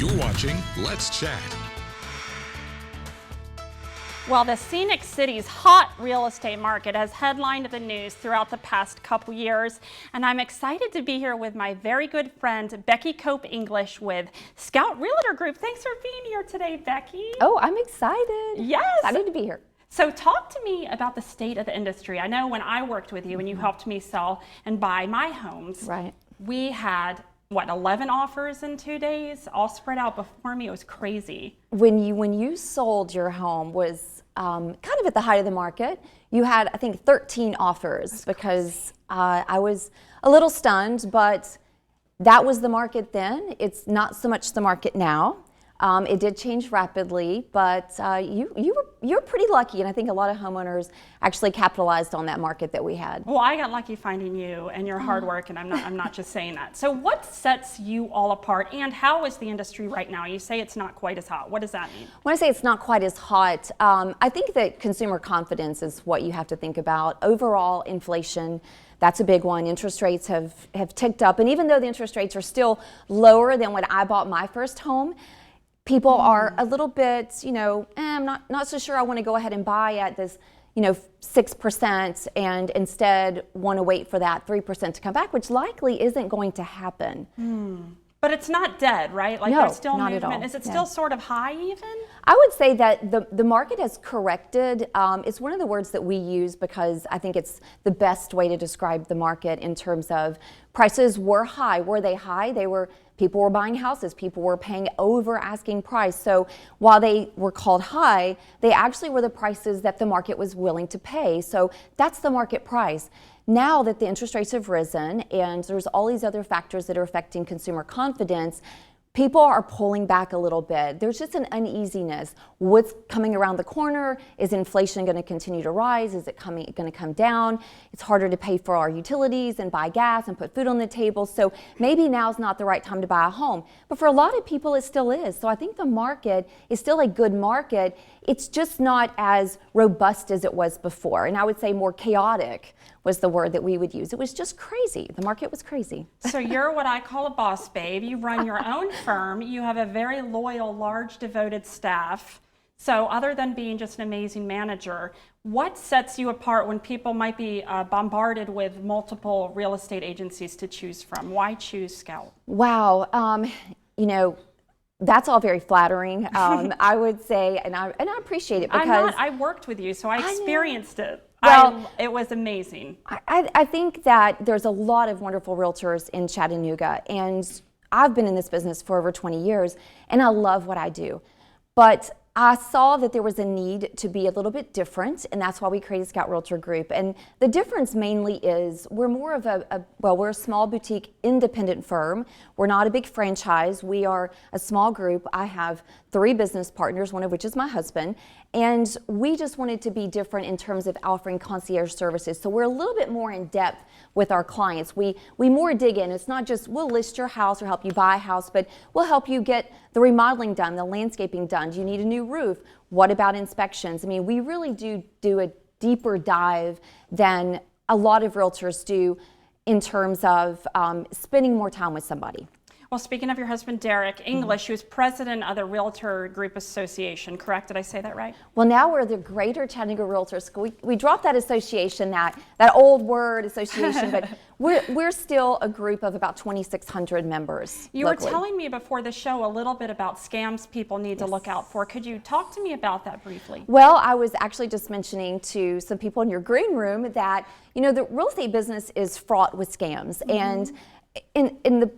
You're watching Let's Chat. Well, the Scenic City's hot real estate market has headlined the news throughout the past couple years, and I'm excited to be here with my very good friend, Becky Cope English with Scout Realtor Group. Thanks for being here today, Becky. Oh, I'm excited. Yes. Excited to be here. So talk to me about the state of the industry. I know when I worked with you and you helped me sell and buy my homes, Right. we had, 11 offers in 2 days, all spread out before me. It was crazy. When you sold your home was kind of at the height of the market. You had, I think, 13 offers because I was a little stunned, but that was the market then. It's not so much the market now. It did change rapidly, but you're pretty lucky, and I think a lot of homeowners actually capitalized on that market that we had. Well, I got lucky finding you and your hard work, and I'm not just saying that. So what sets you all apart, and how is the industry right now? You say it's not quite as hot. What does that mean? When I say it's not quite as hot, I think that consumer confidence is what you have to think about. Overall inflation, that's a big one. Interest rates have ticked up, and even though the interest rates are still lower than when I bought my first home, people are a little bit, I'm not so sure I want to go ahead and buy at this, 6% and instead want to wait for that 3% to come back, which likely isn't going to happen. But it's not dead, right? Like No, there's still not at movement. all. Is it No. still sort of high even? I would say that the market has corrected. It's one of the words that we use because I think it's the best way to describe the market in terms of prices were high. Were they high? People were buying houses. People were paying over asking price. So while they were called high, they actually were the prices that the market was willing to pay. So that's the market price. Now that the interest rates have risen and there's all these other factors that are affecting consumer confidence, people are pulling back a little bit. There's just an uneasiness. What's coming around the corner? Is inflation going to continue to rise? Is it going to come down? It's harder to pay for our utilities and buy gas and put food on the table. So maybe now's not the right time to buy a home. But for a lot of people, it still is. So I think the market is still a good market. It's just not as robust as it was before. And I would say more chaotic was the word that we would use. It was just crazy. The market was crazy. So you're what I call a boss babe. You run your own firm. You have a very loyal, large, devoted staff. So other than being just an amazing manager, what sets you apart when people might be bombarded with multiple real estate agencies to choose from? Why choose Scout? Wow. That's all very flattering. I would say, and I appreciate it because I worked with you, so I experienced it. Well, it was amazing. I think that there's a lot of wonderful realtors in Chattanooga, and I've been in this business for over 20 years, and I love what I do. But I saw that there was a need to be a little bit different, and that's why we created Scout Realtor Group. And the difference mainly is we're more of we're a small boutique independent firm. We're not a big franchise. We are a small group. I have 3 business partners, one of which is my husband, and we just wanted to be different in terms of offering concierge services. So we're a little bit more in depth with our clients. We more dig in. It's not just we'll list your house or help you buy a house, but we'll help you get the remodeling done, the landscaping done. Do you need a new roof? What about inspections? I mean, we really do a deeper dive than a lot of realtors do in terms of spending more time with somebody. Well, speaking of your husband, Derek English, who's president of the Realtor Group Association, correct? Did I say that right? Well, now we're the Greater Chattanooga Realtors. We dropped that association, that old word association, but we're still a group of about 2,600 members. You locally. were telling me before the show a little bit about scams people need to look out for. Could you talk to me about that briefly? Well, I was actually just mentioning to some people in your green room that, the real estate business is fraught with scams. And in the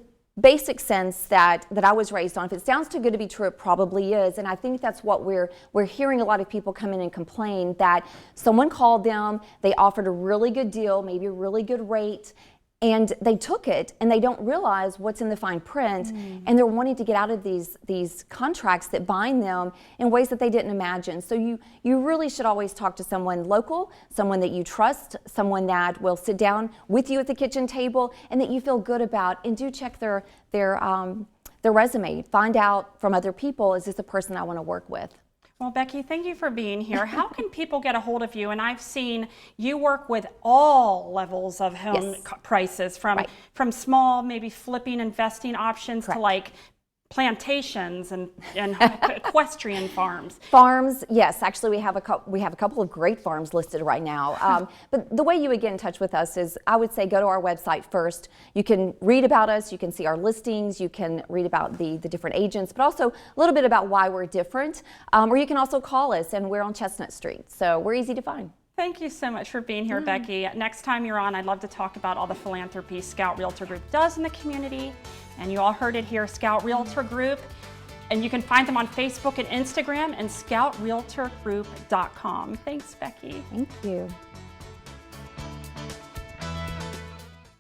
basic sense that I was raised on. If it sounds too good to be true, it probably is. And I think that's what we're hearing a lot of people come in and complain that someone called them, they offered a really good deal, maybe a really good rate, and they took it and they don't realize what's in the fine print, and they're wanting to get out of these contracts that bind them in ways that they didn't imagine. So you really should always talk to someone local, someone that you trust, someone that will sit down with you at the kitchen table and that you feel good about, and do check their resume. Find out from other people, is this a person I want to work with? Well, Becky, thank you for being here. How can people get a hold of you? And I've seen you work with all levels of home prices, from small, maybe flipping, investing options to like plantations and equestrian farms. Farms, yes. Actually, we have a couple of great farms listed right now. But the way you would get in touch with us is, I would say, go to our website first. You can read about us. You can see our listings. You can read about the different agents, but also a little bit about why we're different. Or you can also call us, and we're on Chestnut Street, so we're easy to find. Thank you so much for being here, Becky. Next time you're on, I'd love to talk about all the philanthropy Scout Realtor Group does in the community. And you all heard it here, Scout Realtor Group. And you can find them on Facebook and Instagram and scoutrealtorgroup.com. Thanks, Becky. Thank you.